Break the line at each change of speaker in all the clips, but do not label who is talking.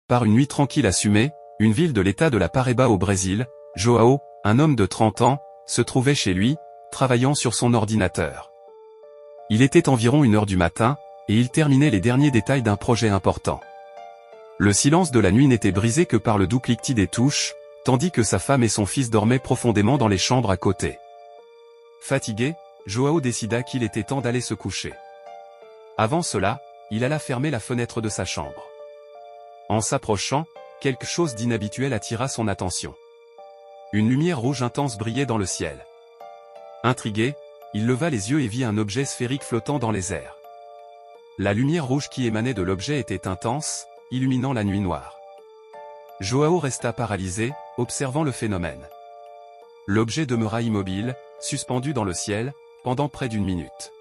Par une nuit tranquille à Sumé, une ville de l'état de la Paraíba au Brésil, João, un homme de 30 ans, se trouvait chez lui, travaillant sur son ordinateur. Il était environ 1 heure du matin, et il terminait les derniers détails d'un projet important. Le silence de la nuit n'était brisé que par le doux cliquetis des touches, tandis que sa femme et son fils dormaient profondément dans les chambres à côté. Fatigué, João décida qu'il était temps d'aller se coucher. Avant cela, il alla fermer la fenêtre de sa chambre. En s'approchant, quelque chose d'inhabituel attira son attention. Une lumière rouge intense brillait dans le ciel. Intrigué, il leva les yeux et vit un objet sphérique flottant dans les airs. La lumière rouge qui émanait de l'objet était intense, illuminant la nuit noire. João resta paralysé, observant le phénomène. L'objet demeura immobile, suspendu dans le ciel, pendant près d'1 minute.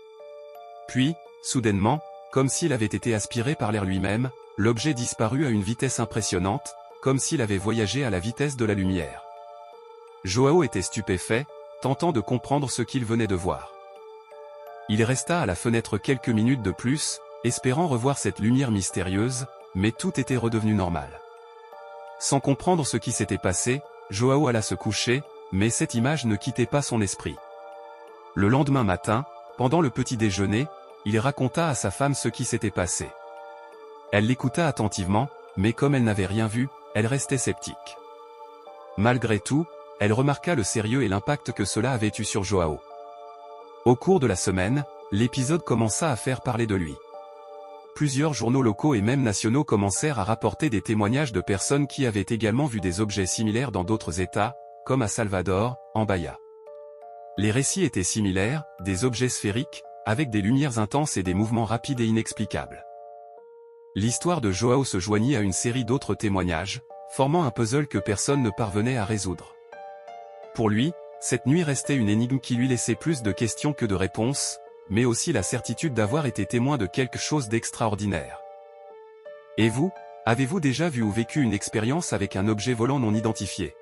Puis, soudainement, comme s'il avait été aspiré par l'air lui-même, l'objet disparut à une vitesse impressionnante, comme s'il avait voyagé à la vitesse de la lumière. João était stupéfait, tentant de comprendre ce qu'il venait de voir. Il resta à la fenêtre quelques minutes de plus, espérant revoir cette lumière mystérieuse, mais tout était redevenu normal. Sans comprendre ce qui s'était passé, João alla se coucher, mais cette image ne quittait pas son esprit. Le lendemain matin, pendant le petit déjeuner, il raconta à sa femme ce qui s'était passé. Elle l'écouta attentivement, mais comme elle n'avait rien vu, elle restait sceptique. Malgré tout, elle remarqua le sérieux et l'impact que cela avait eu sur João. Au cours de la semaine, l'épisode commença à faire parler de lui. Plusieurs journaux locaux et même nationaux commencèrent à rapporter des témoignages de personnes qui avaient également vu des objets similaires dans d'autres États, comme à Salvador, en Bahia. Les récits étaient similaires, des objets sphériques, avec des lumières intenses et des mouvements rapides et inexplicables. L'histoire de João se joignit à une série d'autres témoignages, formant un puzzle que personne ne parvenait à résoudre. Pour lui, cette nuit restait une énigme qui lui laissait plus de questions que de réponses, mais aussi la certitude d'avoir été témoin de quelque chose d'extraordinaire. Et vous, avez-vous déjà vu ou vécu une expérience avec un objet volant non identifié ?